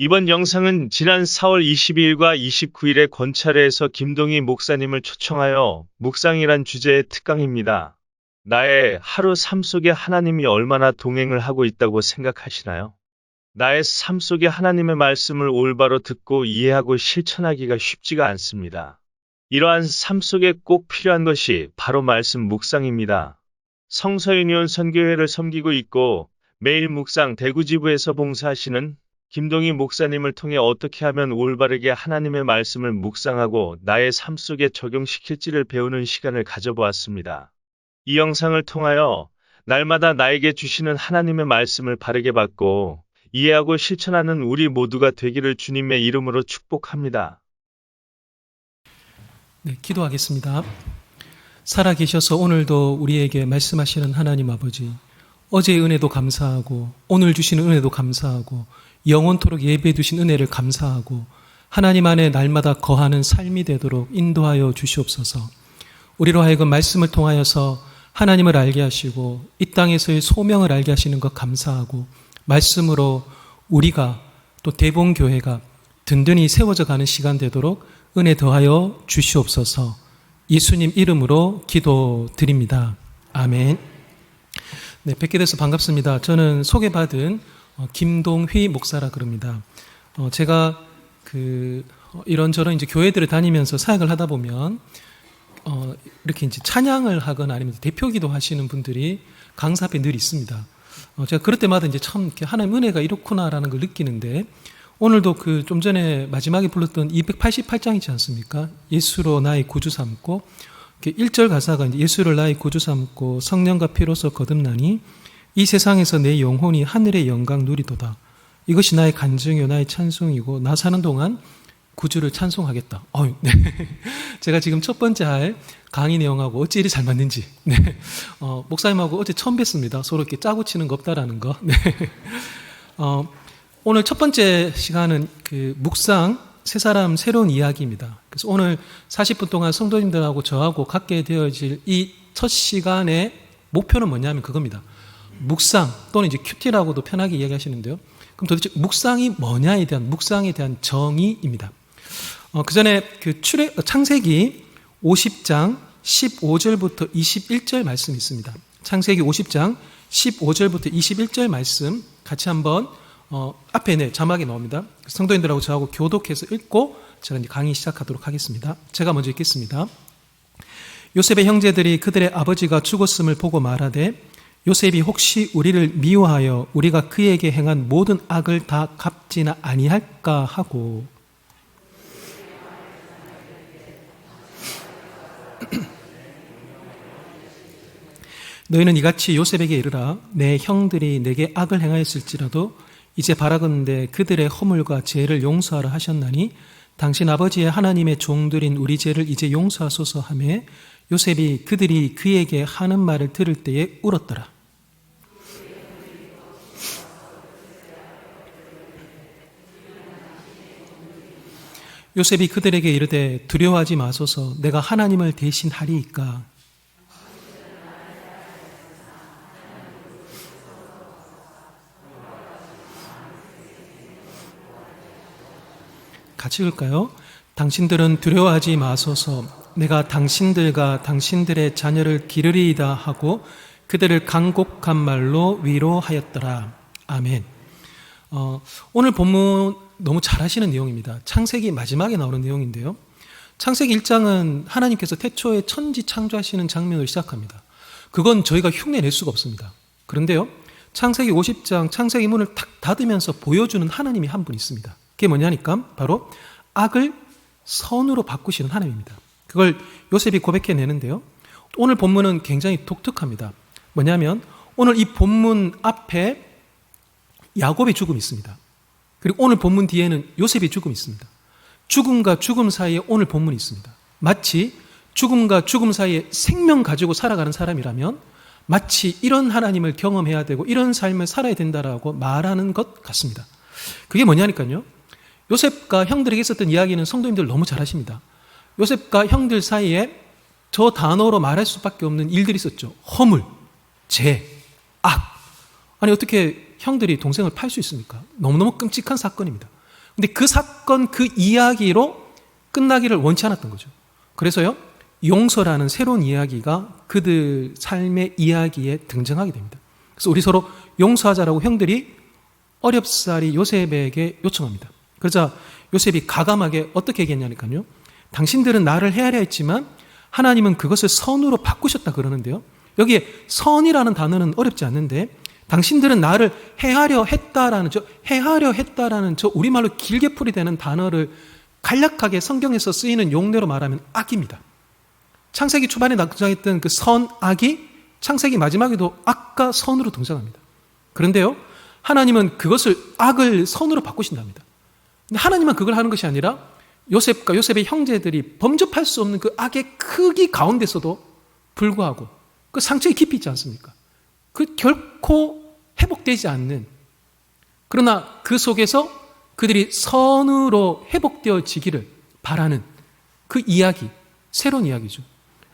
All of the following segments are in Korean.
이번 영상은 지난 4월 22일과 29일에 권찰회에서 김동희 목사님을 초청하여 묵상이란 주제의 특강입니다. 나의 하루 삶 속에 하나님이 얼마나 동행을 하고 있다고 생각하시나요? 나의 삶 속에 하나님의 말씀을 올바로 듣고 이해하고 실천하기가 쉽지가 않습니다. 이러한 삶 속에 꼭 필요한 것이 바로 말씀 묵상입니다. 성서유니온 선교회를 섬기고 있고 매일 묵상 대구지부에서 봉사하시는 김동희 목사님을 통해 어떻게 하면 올바르게 하나님의 말씀을 묵상하고 나의 삶 속에 적용시킬지를 배우는 시간을 가져보았습니다. 이 영상을 통하여 날마다 나에게 주시는 하나님의 말씀을 바르게 받고 이해하고 실천하는 우리 모두가 되기를 주님의 이름으로 축복합니다. 네, 기도하겠습니다. 살아계셔서 오늘도 우리에게 말씀하시는 하나님 아버지, 어제의 은혜도 감사하고 오늘 주시는 은혜도 감사하고 영원토록 예배해 두신 은혜를 감사하고 하나님 안에 날마다 거하는 삶이 되도록 인도하여 주시옵소서. 우리로 하여금 말씀을 통하여서 하나님을 알게 하시고 이 땅에서의 소명을 알게 하시는 것 감사하고 말씀으로 우리가 또 대봉교회가 든든히 세워져 가는 시간 되도록 은혜 더하여 주시옵소서. 예수님 이름으로 기도드립니다. 아멘. 네, 뵙게 돼서 반갑습니다. 저는 소개받은 김동휘 목사라 그럽니다. 제가 이런저런 이제 교회들을 다니면서 사역을 하다 보면 이렇게 이제 찬양을 하거나 아니면 대표기도 하시는 분들이 강사 앞에 늘 있습니다. 제가 그럴 때마다 이제 참 이렇게 하나님 은혜가 이렇구나라는 걸 느끼는데 오늘도 좀 전에 마지막에 불렀던 288장이지 않습니까? 예수로 나의 구주 삼고 1절 가사가 이제 예수를 나의 구주 삼고 성령과 피로서 거듭나니 이 세상에서 내 영혼이 하늘의 영광 누리도다. 이것이 나의 간증이요 나의 찬송이고 나 사는 동안 구주를 찬송하겠다. 네. 제가 지금 첫 번째 할 강의 내용하고 어찌 이리 잘 맞는지. 네. 목사님하고 어제 처음 뵀습니다. 서로 이렇게 짜고 치는 거 없다라는 거. 네. 오늘 첫 번째 시간은 묵상 세 사람 새로운 이야기입니다. 그래서 오늘 40분 동안 성도님들하고 저하고 갖게 되어질 이 첫 시간의 목표는 뭐냐면 그겁니다. 묵상 또는 이제 큐티라고도 편하게 이야기하시는데요. 그럼 도대체 묵상이 뭐냐에 대한 묵상에 대한 정의입니다. 그 전에 창세기 50장 15절부터 21절 말씀이 있습니다. 창세기 50장 15절부터 21절 말씀 같이 한번 앞에 자막이 나옵니다. 성도님들하고 저하고 교독해서 읽고 제가 이제 강의 시작하도록 하겠습니다. 제가 먼저 읽겠습니다. 요셉의 형제들이 그들의 아버지가 죽었음을 보고 말하되 요셉이 혹시 우리를 미워하여 우리가 그에게 행한 모든 악을 다 갚지나 아니할까 하고 너희는 이같이 요셉에게 이르라 내 형들이 내게 악을 행하였을지라도 이제 바라건대 그들의 허물과 죄를 용서하라 하셨나니 당신 아버지의 하나님의 종들인 우리 죄를 이제 용서하소서 하매 요셉이 그들이 그에게 하는 말을 들을 때에 울었더라. 요셉이 그들에게 이르되 두려워하지 마소서 내가 하나님을 대신하리이까. 같이 읽을까요? 당신들은 두려워하지 마소서 내가 당신들과 당신들의 자녀를 기르리이다 하고 그들을 간곡한 말로 위로하였더라. 아멘. 오늘 본문 너무 잘 하시는 내용입니다. 창세기 마지막에 나오는 내용인데요. 창세기 1장은 하나님께서 태초에 천지 창조하시는 장면을 시작합니다. 그건 저희가 흉내낼 수가 없습니다. 그런데요, 창세기 50장 창세기 문을 탁 닫으면서 보여주는 하나님이 한 분 있습니다. 그게 뭐냐니까 바로 악을 선으로 바꾸시는 하나님입니다. 그걸 요셉이 고백해내는데요. 오늘 본문은 굉장히 독특합니다. 뭐냐면 오늘 이 본문 앞에 야곱의 죽음이 있습니다. 그리고 오늘 본문 뒤에는 요셉의 죽음이 있습니다. 죽음과 죽음 사이에 오늘 본문이 있습니다. 마치 죽음과 죽음 사이에 생명 가지고 살아가는 사람이라면 마치 이런 하나님을 경험해야 되고 이런 삶을 살아야 된다라고 말하는 것 같습니다. 그게 뭐냐니까요. 요셉과 형들에게 있었던 이야기는 성도님들 너무 잘 아십니다. 요셉과 형들 사이에 저 단어로 말할 수밖에 없는 일들이 있었죠. 허물, 죄, 악. 아니 어떻게 형들이 동생을 팔 수 있습니까? 너무너무 끔찍한 사건입니다. 근데 그 사건, 그 이야기로 끝나기를 원치 않았던 거죠. 그래서요, 용서라는 새로운 이야기가 그들 삶의 이야기에 등장하게 됩니다. 그래서 우리 서로 용서하자라고 형들이 어렵사리 요셉에게 요청합니다. 그러자 요셉이 가감하게 어떻게 얘기했냐니까요. 당신들은 나를 헤아려 했지만 하나님은 그것을 선으로 바꾸셨다 그러는데요. 여기에 선이라는 단어는 어렵지 않는데 당신들은 나를 헤아려 했다라는 저 우리말로 길게 풀이되는 단어를 간략하게 성경에서 쓰이는 용례로 말하면 악입니다. 창세기 초반에 등장했던 그 선악이 창세기 마지막에도 악과 선으로 등장합니다. 그런데요, 하나님은 그것을 악을 선으로 바꾸신답니다. 근데 하나님은 그걸 하는 것이 아니라 요셉과 요셉의 형제들이 범접할 수 없는 그 악의 크기 가운데서도 불구하고 그 상처의 깊이 있지 않습니까? 그 결코 회복되지 않는, 그러나 그 속에서 그들이 선으로 회복되어지기를 바라는 그 이야기, 새로운 이야기죠.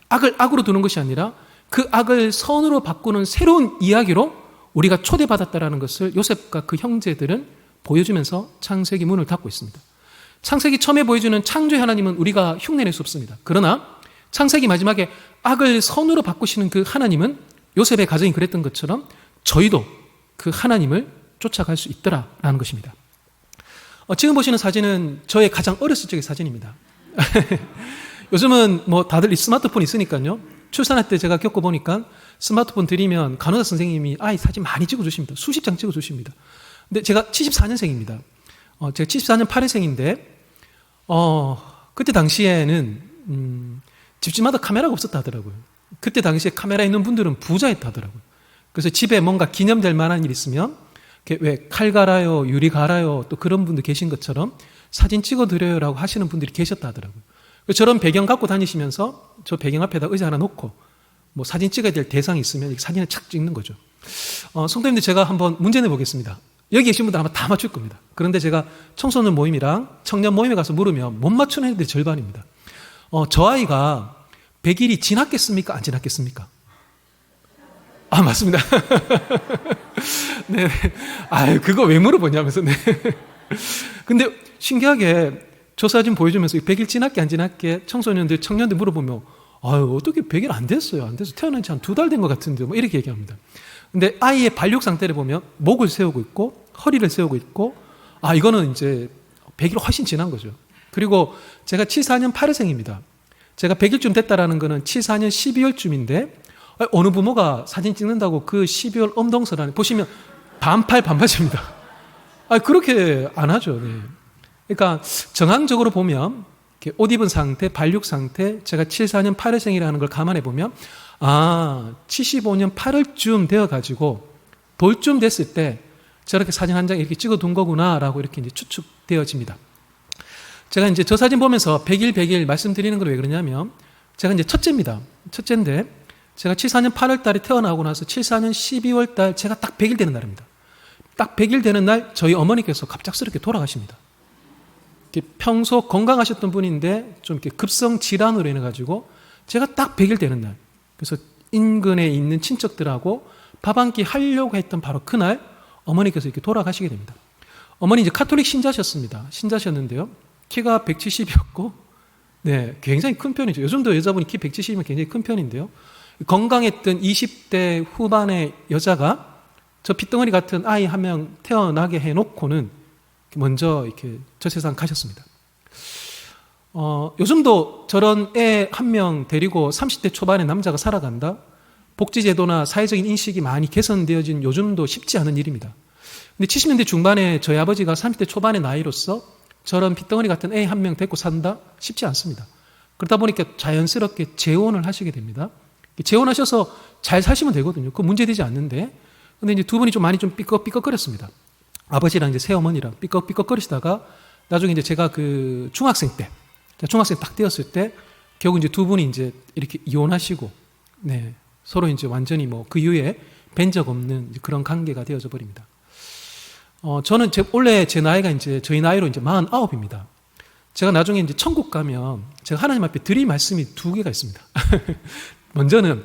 악을 악으로 두는 것이 아니라 그 악을 선으로 바꾸는 새로운 이야기로 우리가 초대받았다라는 것을 요셉과 그 형제들은 보여주면서 창세기 문을 닫고 있습니다. 창세기 처음에 보여주는 창조의 하나님은 우리가 흉내낼 수 없습니다. 그러나 창세기 마지막에 악을 선으로 바꾸시는 그 하나님은 요셉의 가정이 그랬던 것처럼 저희도 그 하나님을 쫓아갈 수 있더라라는 것입니다. 지금 보시는 사진은 저의 가장 어렸을 적의 사진입니다. 요즘은 뭐 다들 이 스마트폰 있으니까요. 출산할 때 제가 겪어보니까 스마트폰 드리면 간호사 선생님이 아이 사진 많이 찍어주십니다. 수십 장 찍어주십니다. 근데 제가 74년생입니다. 제가 74년 8회생인데 그때 당시에는 집집마다 카메라가 없었다 하더라고요. 그때 당시에 카메라 있는 분들은 부자였다 하더라고요. 그래서 집에 뭔가 기념될 만한 일 있으면 왜 칼 갈아요, 유리 갈아요, 또 그런 분들 계신 것처럼 사진 찍어드려요라고 하시는 분들이 계셨다 하더라고요. 저런 배경 갖고 다니시면서 저 배경 앞에다 의자 하나 놓고 뭐 사진 찍어야 될 대상이 있으면 이렇게 사진을 착 찍는 거죠. 성도님들, 제가 한번 문제 내보겠습니다. 여기 계신 분들 아마 다 맞출 겁니다. 그런데 제가 청소년 모임이랑 청년 모임에 가서 물으면 못 맞추는 애들이 절반입니다. 저 아이가 100일이 지났겠습니까? 안 지났겠습니까? 아, 맞습니다. 네. 아유, 그거 왜 물어보냐면서. 네. 근데 신기하게 저 사진 보여주면서 100일 지났게 안 지났게 청소년들, 청년들 물어보면 아유, 어떻게 100일 안 됐어요? 안 돼서 태어난 지 한 2달 된 것 같은데 뭐 이렇게 얘기합니다. 근데 아이의 발육 상태를 보면 목을 세우고 있고 허리를 세우고 있고, 이거는 이제 100일 훨씬 지난 거죠. 그리고 제가 74년 8회생입니다. 제가 100일쯤 됐다라는 거는 74년 12월쯤인데 어느 부모가 사진 찍는다고 그 12월 엄동설 안에 보시면 반팔입니다. 그렇게 안 하죠. 네. 그러니까 정황적으로 보면 옷 입은 상태, 발육 상태, 제가 74년 8회생이라는 걸 감안해 보면 75년 8월쯤 되어가지고 돌쯤 됐을 때 저렇게 사진 한 장 이렇게 찍어둔 거구나라고 이렇게 이제 추측되어집니다. 제가 이제 저 사진 보면서 100일 말씀드리는 걸 왜 그러냐면 제가 이제 첫째입니다. 첫째인데 제가 74년 8월 달에 태어나고 나서 74년 12월 달 제가 딱 100일 되는 날입니다. 딱 100일 되는 날 저희 어머니께서 갑작스럽게 돌아가십니다. 평소 건강하셨던 분인데 좀 이렇게 급성 질환으로 인해 가지고 제가 딱 100일 되는 날, 그래서 인근에 있는 친척들하고 밥 한 끼 하려고 했던 바로 그날 어머니께서 이렇게 돌아가시게 됩니다. 어머니 이제 카톨릭 신자셨습니다. 신자셨는데요. 키가 170이었고, 네, 굉장히 큰 편이죠. 요즘도 여자분이 키 170이면 굉장히 큰 편인데요. 건강했던 20대 후반의 여자가 저 핏덩어리 같은 아이 한 명 태어나게 해놓고는 먼저 이렇게 저 세상 가셨습니다. 요즘도 저런 애 한 명 데리고 30대 초반의 남자가 살아간다? 복지제도나 사회적인 인식이 많이 개선되어진 요즘도 쉽지 않은 일입니다. 근데 70년대 중반에 저희 아버지가 30대 초반의 나이로서 저런 핏덩어리 같은 애 한 명 데리고 산다? 쉽지 않습니다. 그러다 보니까 자연스럽게 재혼을 하시게 됩니다. 재혼하셔서 잘 사시면 되거든요. 그거 문제되지 않는데. 근데 이제 두 분이 좀 많이 좀 삐걱삐걱거렸습니다. 아버지랑 이제 새어머니랑 삐걱삐걱거리시다가 나중에 이제 제가 그 중학생 딱 되었을 때 결국 이제 두 분이 이제 이렇게 이혼하시고, 네, 서로 이제 완전히 뭐 그 이후에 뵌 적 없는 그런 관계가 되어져 버립니다. 저는 원래 제 나이가 이제 저희 나이로 이제 49입니다. 제가 나중에 이제 천국 가면 제가 하나님 앞에 드릴 말씀이 2개가 있습니다. 먼저는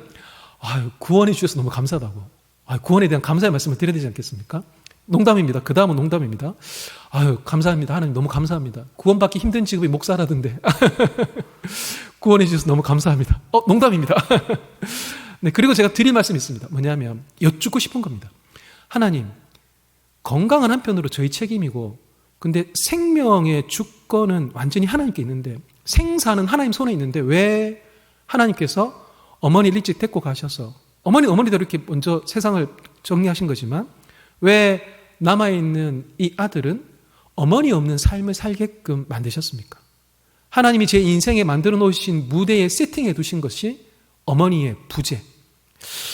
구원해 주셔서 너무 감사하다고. 구원에 대한 감사의 말씀을 드려야 되지 않겠습니까? 농담입니다. 그 다음은 농담입니다. 아유, 감사합니다. 하나님 너무 감사합니다. 구원받기 힘든 직업이 목사라던데. 구원해 주셔서 너무 감사합니다. 농담입니다. 네, 그리고 제가 드릴 말씀이 있습니다. 뭐냐면 여쭙고 싶은 겁니다. 하나님, 건강은 한편으로 저희 책임이고, 근데 생명의 주권은 완전히 하나님께 있는데, 생사는 하나님 손에 있는데 왜 하나님께서 어머니를 일찍 데리고 가셔서, 어머니는 어머니대로 이렇게 먼저 세상을 정리하신 거지만 왜 남아있는 이 아들은 어머니 없는 삶을 살게끔 만드셨습니까? 하나님이 제 인생에 만들어 놓으신 무대에 세팅해 두신 것이 어머니의 부재.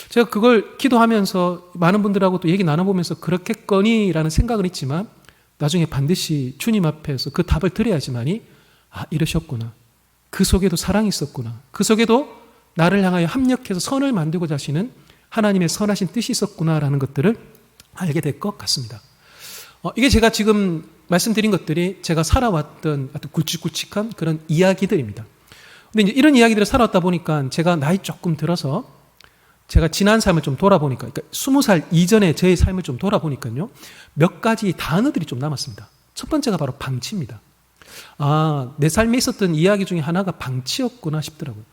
제가 그걸 기도하면서 많은 분들하고 또 얘기 나눠보면서 그렇겠거니라는 생각은 있지만 나중에 반드시 주님 앞에서 그 답을 드려야지만이 이러셨구나. 그 속에도 사랑이 있었구나. 그 속에도 나를 향하여 합력해서 선을 만들고자 하시는 하나님의 선하신 뜻이 있었구나라는 것들을 알게 될 것 같습니다. 이게 제가 지금 말씀드린 것들이 제가 살아왔던 아주 굵직굵직한 그런 이야기들입니다. 근데 이제 이런 이야기들을 살아왔다 보니까 제가 나이 조금 들어서 제가 지난 삶을 좀 돌아보니까, 그러니까 20살 이전의 제 삶을 좀 돌아보니까요, 몇 가지 단어들이 좀 남았습니다. 첫 번째가 바로 방치입니다. 내 삶에 있었던 이야기 중에 하나가 방치였구나 싶더라고요.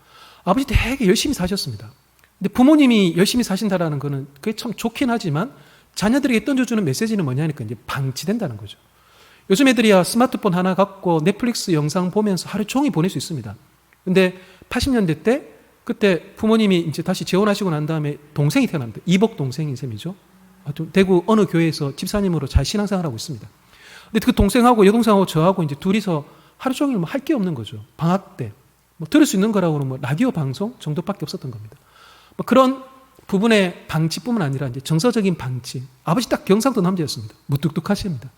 아버지 되게 열심히 사셨습니다. 근데 부모님이 열심히 사신다라는 거는 그게 참 좋긴 하지만 자녀들에게 던져주는 메시지는 뭐냐니까 이제 방치된다는 거죠. 요즘 애들이야 스마트폰 하나 갖고 넷플릭스 영상 보면서 하루 종일 보낼 수 있습니다. 근데 80년대 때 그때 부모님이 이제 다시 재혼하시고 난 다음에 동생이 태어납니다. 이복 동생인 셈이죠. 대구 어느 교회에서 집사님으로 잘 신앙생활하고 있습니다. 근데 그 동생하고 여동생하고 저하고 이제 둘이서 하루 종일 뭐 할 게 없는 거죠. 방학 때. 뭐 들을 수 있는 거라고는 뭐 라디오 방송 정도밖에 없었던 겁니다. 뭐 그런 부분의 방치뿐만 아니라 이제 정서적인 방치. 아버지 딱 경상도 남자였습니다. 무뚝뚝하십니다.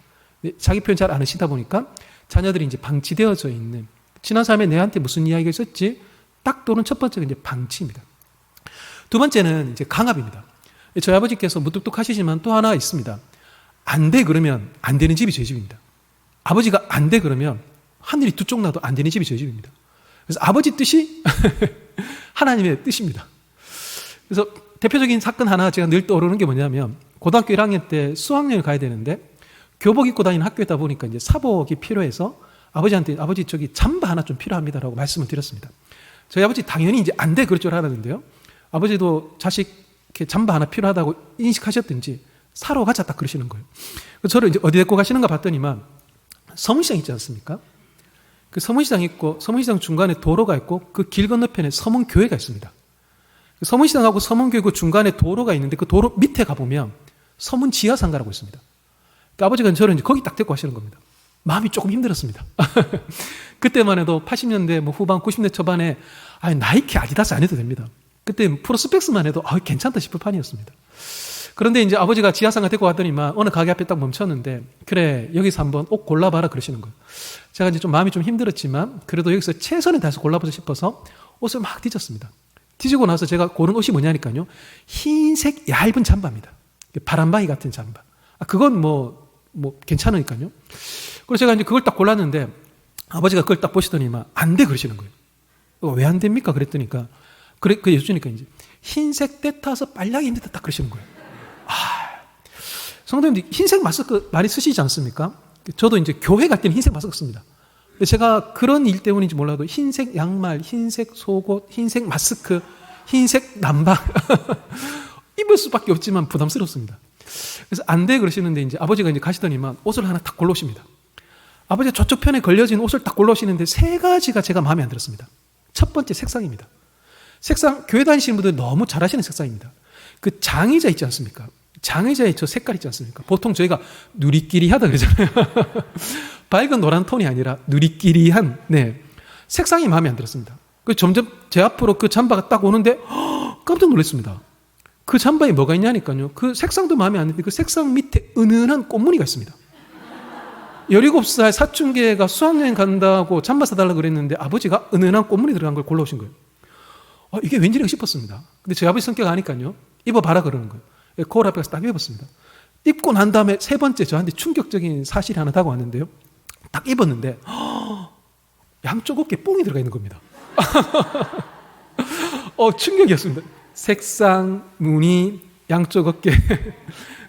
자기 표현 잘 안 하시다 보니까 자녀들이 이제 방치되어져 있는, 지난 삶에 내한테 무슨 이야기가 있었지? 딱 도는 첫 번째가 이제 방치입니다. 두 번째는 이제 강압입니다. 저희 아버지께서 무뚝뚝하시지만 또 하나 있습니다. 안 돼 그러면 안 되는 집이 저희 집입니다. 아버지가 안 돼 그러면 하늘이 두 쪽 나도 안 되는 집이 저희 집입니다. 그래서 아버지 뜻이 하나님의 뜻입니다. 그래서 대표적인 사건 하나 제가 늘 떠오르는 게 뭐냐면, 고등학교 1학년 때 수학여행을 가야 되는데 교복 입고 다니는 학교이다 보니까 이제 사복이 필요해서 아버지한테 아버지 저기 잠바 하나 좀 필요합니다라고 말씀을 드렸습니다. 저희 아버지 당연히 이제 안 돼 그럴 줄 알았는데요. 아버지도 자식 이렇게 잠바 하나 필요하다고 인식하셨든지 사러 가자 딱 그러시는 거예요. 그래서 저를 이제 어디 데리고 가시는가 봤더니만 서문시장 있지 않습니까? 그 서문시장 있고 서문시장 중간에 도로가 있고 그 길 건너편에 서문교회가 있습니다. 서문시장하고 서문교회 그 중간에 도로가 있는데 그 도로 밑에 가보면 서문지하상가라고 있습니다. 그러니까 아버지가 저를 이제 거기 딱 데리고 가시는 겁니다. 마음이 조금 힘들었습니다. 그때만 해도 80년대 뭐 후반 90년대 초반에 나이키 아디다스 안 해도 됩니다. 그때 프로스펙스만 해도 괜찮다 싶을 판이었습니다. 그런데 이제 아버지가 지하상가 데리고 갔더니만 어느 가게 앞에 딱 멈췄는데, 그래 여기서 한번 옷 골라봐라 그러시는 거예요. 제가 이제 좀 마음이 좀 힘들었지만 그래도 여기서 최선을 다해서 골라보자 싶어서 옷을 막 뒤졌습니다. 뒤지고 나서 제가 고른 옷이 뭐냐니까요, 흰색 얇은 잠바입니다. 바람바이 같은 잠바. 그건 뭐 괜찮으니까요. 그래서 제가 이제 그걸 딱 골랐는데 아버지가 그걸 딱 보시더니만 안 돼 그러시는 거예요. 왜 안 됩니까? 그랬더니까 그 여쭈니까 이제 흰색 때 타서 빨갛게 힘들다 딱 그러시는 거예요. 성도님들 흰색 마스크 많이 쓰시지 않습니까? 저도 이제 교회 갈 때는 흰색 마스크 씁니다. 근데 제가 그런 일 때문인지 몰라도 흰색 양말, 흰색 속옷, 흰색 마스크, 흰색 남방 입을 수밖에 없지만 부담스럽습니다. 그래서 안 돼 그러시는데 이제 아버지가 이제 가시더니만 옷을 하나 딱 골라오십니다. 아버지가 저쪽 편에 걸려진 옷을 딱 골라오시는데 세 가지가 제가 마음에 안 들었습니다. 첫 번째 색상입니다. 색상, 교회 다니시는 분들 너무 잘 아시는 색상입니다. 그 장의자 있지 않습니까? 장의자의 저 색깔 있지 않습니까? 보통 저희가 누리끼리하다 그러잖아요. 밝은 노란 톤이 아니라 누리끼리한, 색상이 마음에 안 들었습니다. 점점 제 앞으로 그 잠바가 딱 오는데 깜짝 놀랐습니다. 그 잠바에 뭐가 있냐니까요. 그 색상도 마음에 안 드는데 그 색상 밑에 은은한 꽃무늬가 있습니다. 17살 사춘기가 수학여행 간다고 잠바 사달라고 그랬는데 아버지가 은은한 꽃무늬 들어간 걸 골라오신 거예요. 이게 왠지라고 싶었습니다. 근데 저희 아버지 성격 아니까요. 입어봐라 그러는 거예요. 거울 앞에 가서 딱 입어봤습니다. 입고 난 다음에 세 번째 저한테 충격적인 사실이 하나 다가왔는데요. 딱 입었는데 양쪽 어깨에 뽕이 들어가 있는 겁니다. 충격이었습니다. 색상, 무늬, 양쪽 어깨.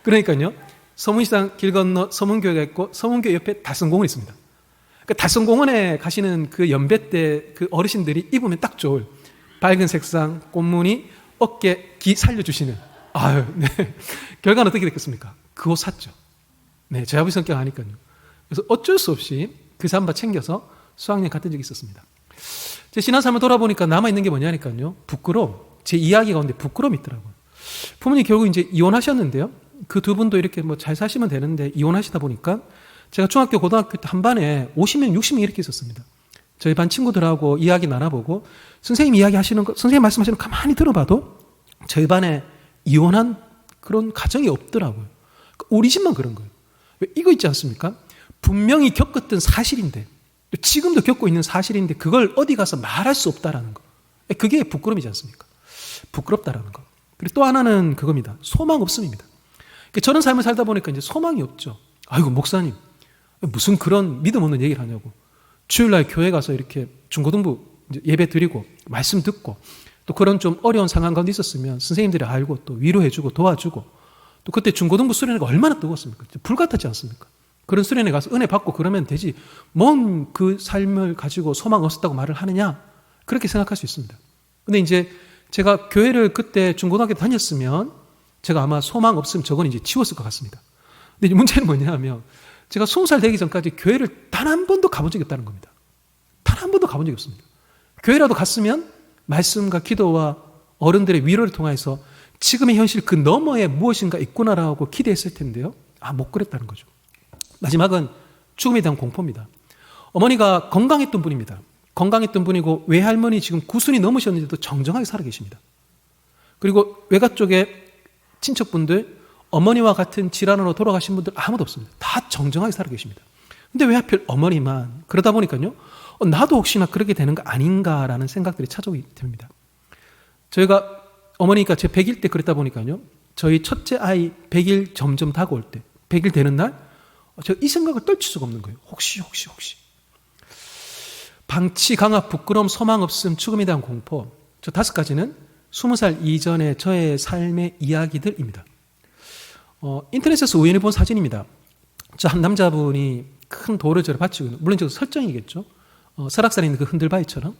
그러니까요. 서문시장 길 건너 서문교회가 있고 서문교회 옆에 달성공원이 있습니다. 그 달성공원에 가시는 그 연배 때 그 어르신들이 입으면 딱 좋을 밝은 색상 꽃무늬 어깨 기 살려주시는 아유, 네. 결과는 어떻게 됐겠습니까? 그 옷 샀죠. 네, 제 아버지 성격 아니까요. 그래서 어쩔 수 없이 그 잠바 챙겨서 수학여행 갔던 적이 있었습니다. 제 신앙 삶을 돌아보니까 남아있는 게 뭐냐니까요. 부끄러움. 제 이야기 가운데 부끄러움이 있더라고요. 부모님 결국 이제 이혼하셨는데요. 그 두 분도 이렇게 뭐 잘 사시면 되는데 이혼하시다 보니까 제가 중학교, 고등학교 때 한 반에 50명, 60명 이렇게 있었습니다. 저희 반 친구들하고 이야기 나눠보고 선생님 이야기 하시는 거, 선생님 말씀하시는 거 가만히 들어봐도 저희 반에 이혼한 그런 가정이 없더라고요. 우리 집만 그런 거예요. 왜 이거 있지 않습니까? 분명히 겪었던 사실인데 지금도 겪고 있는 사실인데 그걸 어디 가서 말할 수 없다라는 거. 그게 부끄러움이지 않습니까? 부끄럽다라는 거. 그리고 또 하나는 그겁니다. 소망 없음입니다. 저런 삶을 살다 보니까 이제 소망이 없죠. 아이고 목사님 무슨 그런 믿음 없는 얘기를 하냐고. 주일날 교회 가서 이렇게 중고등부 예배 드리고 말씀 듣고 또 그런 좀 어려운 상황 가운데 있었으면 선생님들이 알고 또 위로해주고 도와주고 또 그때 중고등부 수련회가 얼마나 뜨거웠습니까? 불같았지 않습니까? 그런 수련회 가서 은혜 받고 그러면 되지 뭔 그 삶을 가지고 소망 없었다고 말을 하느냐 그렇게 생각할 수 있습니다. 근데 이제 제가 교회를 그때 중고등학교 다녔으면 제가 아마 소망 없으면 저건 이제 지웠을 것 같습니다. 근데 이제 문제는 뭐냐면 제가 20살 되기 전까지 교회를 단 한 번도 가본 적이 없다는 겁니다. 단 한 번도 가본 적이 없습니다. 교회라도 갔으면 말씀과 기도와 어른들의 위로를 통해서 지금의 현실 그 너머에 무엇인가 있구나라고 기대했을 텐데요. 못 그랬다는 거죠. 마지막은 죽음에 대한 공포입니다. 어머니가 건강했던 분입니다. 건강했던 분이고 외할머니 지금 90이 넘으셨는데도 정정하게 살아 계십니다. 그리고 외가 쪽에 친척분들 어머니와 같은 질환으로 돌아가신 분들 아무도 없습니다. 다 정정하게 살아 계십니다. 근데 왜 하필 어머니만 그러다 보니까요. 나도 혹시나 그렇게 되는 거 아닌가라는 생각들이 찾아오게 됩니다. 저희가 어머니가 제 100일 때 그랬다 보니까요. 저희 첫째 아이 100일 점점 다가올 때 100일 되는 날 제가 이 생각을 떨칠 수가 없는 거예요. 혹시 방치, 강압, 부끄러움, 소망 없음, 죽음에 대한 공포. 저 5가지는 20살 이전의 저의 삶의 이야기들입니다. 인터넷에서 우연히 본 사진입니다. 저 한 남자분이 큰 돌을 저를 받치고 있는, 물론 저 설정이겠죠. 설악산에 있는 그 흔들바위처럼.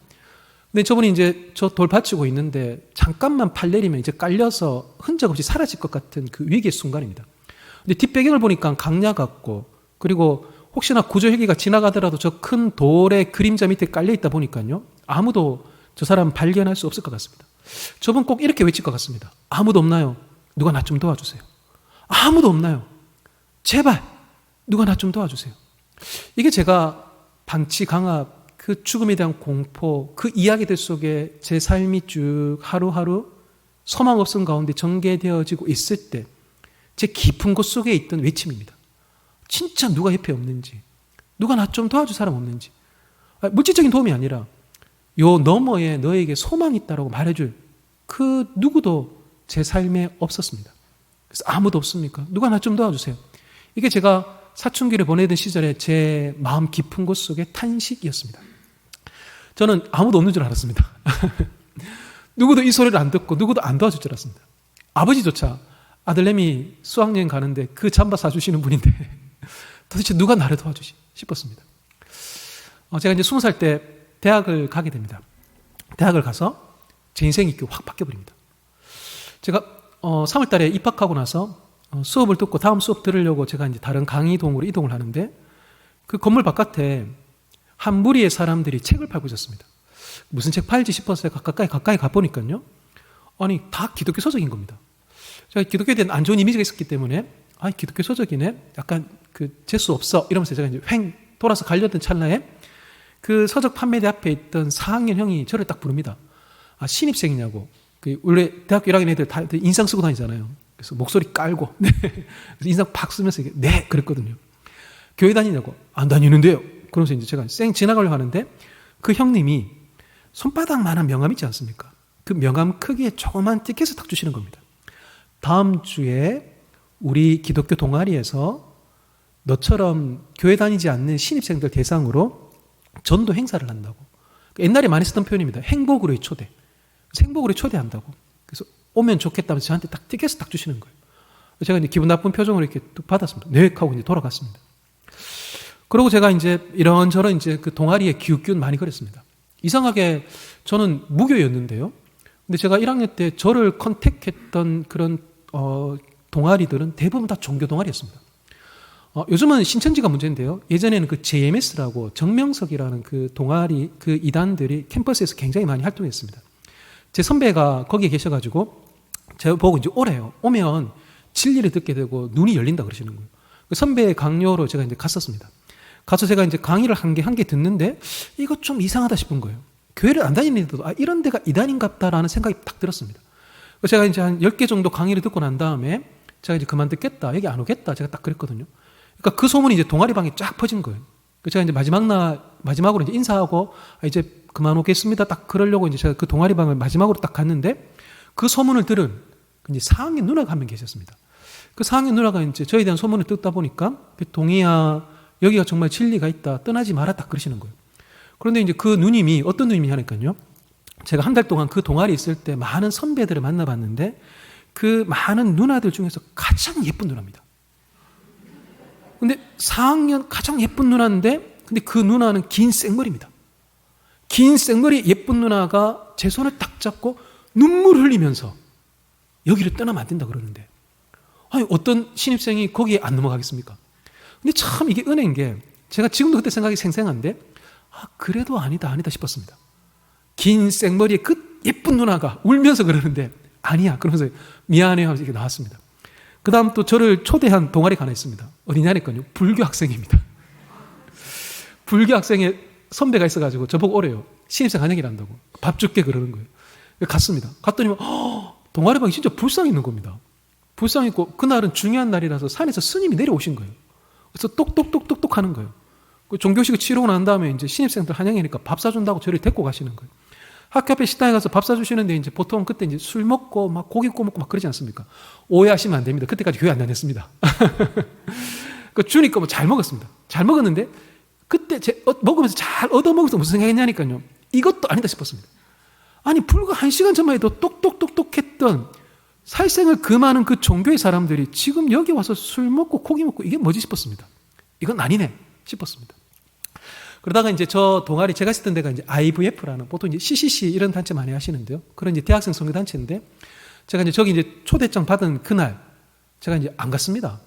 근데 저분이 이제 저 돌 받치고 있는데 잠깐만 팔 내리면 이제 깔려서 흔적 없이 사라질 것 같은 그 위기의 순간입니다. 근데 뒷배경을 보니까 강야 같고 그리고 혹시나 구조헬기가 지나가더라도 저 큰 돌의 그림자 밑에 깔려 있다 보니까요. 아무도 저 사람 발견할 수 없을 것 같습니다. 저분 꼭 이렇게 외칠 것 같습니다. 아무도 없나요? 누가 나 좀 도와주세요. 아무도 없나요? 제발 누가 나 좀 도와주세요. 이게 제가 방치, 강압, 그 죽음에 대한 공포, 그 이야기들 속에 제 삶이 쭉 하루하루 소망 없음 가운데 전개되어지고 있을 때 제 깊은 곳 속에 있던 외침입니다. 진짜 누가 옆에 없는지, 누가 나 좀 도와줄 사람 없는지, 물질적인 도움이 아니라 요 너머에 너에게 소망이 있다라고 말해줄 그 누구도 제 삶에 없었습니다. 그래서 아무도 없습니까? 누가 나 좀 도와주세요. 이게 제가 사춘기를 보내던 시절에 제 마음 깊은 곳 속의 탄식이었습니다. 저는 아무도 없는 줄 알았습니다. 누구도 이 소리를 안 듣고 누구도 안 도와줄 줄 알았습니다. 아버지조차 아들내미 수학여행 가는데 그 잠바 사주시는 분인데 도대체 누가 나를 도와주시 싶었습니다. 제가 이제 20살 때 대학을 가게 됩니다. 대학을 가서 제 인생이 확 바뀌어버립니다. 제가 3월 달에 입학하고 나서 수업을 듣고 다음 수업 들으려고 제가 이제 다른 강의동으로 이동을 하는데 그 건물 바깥에 한 무리의 사람들이 책을 팔고 있었습니다. 무슨 책 팔지 싶어서 가까이 가보니까요. 아니, 다 기독교 서적인 겁니다. 제가 기독교에 대한 안 좋은 이미지가 있었기 때문에 기독교 서적이네? 약간 재수 없어. 이러면서 제가 이제 횡 돌아서 가려던 찰나에 그 서적 판매대 앞에 있던 4학년 형이 저를 딱 부릅니다. 신입생이냐고. 원래 대학교 1학년 애들 다 인상 쓰고 다니잖아요. 그래서 목소리 깔고 그래서 인상 팍 쓰면서 네 그랬거든요. 교회 다니냐고. 안 다니는데요. 그러면서 이제 제가 쌩 지나가려고 하는데 그 형님이 손바닥만한 명함 있지 않습니까? 그 명함 크기의 조그만 티켓을 딱 주시는 겁니다. 다음 주에 우리 기독교 동아리에서 너처럼 교회 다니지 않는 신입생들 대상으로 전도 행사를 한다고. 옛날에 많이 쓰던 표현입니다. 행복으로의 초대. 행복으로 초대한다고. 그래서 오면 좋겠다면서 저한테 딱 티켓을 딱 주시는 거예요. 제가 이제 기분 나쁜 표정으로 이렇게 뚝 받았습니다. 네 하고 이제 돌아갔습니다. 그리고 제가 이제 이런저런 이제 그 동아리에 기웃기웃 많이 그랬습니다. 이상하게 저는 무교였는데요. 근데 제가 1학년 때 저를 컨택했던 그런 동아리들은 대부분 다 종교 동아리였습니다. 요즘은 신천지가 문제인데요. 예전에는 그 JMS라고 정명석이라는 그 동아리 그 이단들이 캠퍼스에서 굉장히 많이 활동했습니다. 제 선배가 거기에 계셔가지고 제가 보고 이제 오래요. 오면 진리를 듣게 되고 눈이 열린다 그러시는 거예요. 그 선배의 강요로 제가 이제 갔었습니다. 가서 제가 이제 강의를 한 개 듣는데 이거 좀 이상하다 싶은 거예요. 교회를 안 다니는데도 이런 데가 이단인갑다라는 생각이 딱 들었습니다. 그래서 제가 이제 한 10개 정도 강의를 듣고 난 다음에 제가 이제 그만 듣겠다. 여기 안 오겠다. 제가 딱 그랬거든요. 그러니까 그 소문이 이제 동아리방에 쫙 퍼진 거예요. 그래서 제가 이제 마지막으로 이제 인사하고 이제 그만 오겠습니다. 딱 그러려고 이제 제가 그 동아리방을 마지막으로 딱 갔는데 그 소문을 들은 이제 4학년 누나가 한 명 계셨습니다. 그 4학년 누나가 이제 저에 대한 소문을 듣다 보니까 동희야, 여기가 정말 진리가 있다. 떠나지 마라. 딱 그러시는 거예요. 그런데 이제 그 누님이 어떤 누님이 하니까요. 제가 한 달 동안 그 동아리 있을 때 많은 선배들을 만나봤는데 그 많은 누나들 중에서 가장 예쁜 누나입니다. 근데 4학년 가장 예쁜 누나인데 근데 그 누나는 긴 생머리입니다. 긴 생머리 예쁜 누나가 제 손을 딱 잡고 눈물을 흘리면서 여기를 떠나면 안 된다 그러는데 아니 어떤 신입생이 거기에 안 넘어가겠습니까? 근데 참 이게 은혜인 게 제가 지금도 그때 생각이 생생한데 그래도 아니다 싶었습니다. 긴 생머리의 그 예쁜 누나가 울면서 그러는데 아니야 그러면서 미안해요 하면서 이렇게 나왔습니다. 그 다음 또 저를 초대한 동아리가 하나 있습니다. 어디냐니까요. 불교 학생입니다. 불교 학생의 선배가 있어가지고 저보고 오래요. 신입생 환영이란다고. 밥 줄게 그러는 거예요. 갔습니다. 갔더니 동아리방이 진짜 불상 있는 겁니다. 불상 있고 그날은 중요한 날이라서 산에서 스님이 내려오신 거예요. 그래서 똑똑똑똑똑 하는 거예요. 그 종교식을 치르고 난 다음에 이제 신입생들 환영이니까 밥 사준다고 저를 데리고 가시는 거예요. 학교 앞에 식당에 가서 밥 사주시는데 이제 보통 그때 이제 술 먹고 막 고기 구워 먹고 막 그러지 않습니까? 오해하시면 안 됩니다. 그때까지 교회 안 다녔습니다. 그 주니까 뭐 잘 먹었습니다. 잘 먹었는데 그때 먹으면서 잘 얻어먹어서 무슨 생각했냐니까요. 이것도 아니다 싶었습니다. 아니 불과 1시간 전만 해도 똑똑똑똑 했던 살생을 금하는 그 종교의 사람들이 지금 여기 와서 술 먹고 고기 먹고 이게 뭐지 싶었습니다. 이건 아니네 싶었습니다. 그러다가 이제 저 동아리 제가 있었던 데가 이제 IVF라는 보통 이제 CCC 이런 단체 많이 하시는데요. 그런 이제 대학생 선교 단체인데 제가 이제 저기 이제 초대장 받은 그날 제가 이제 안 갔습니다.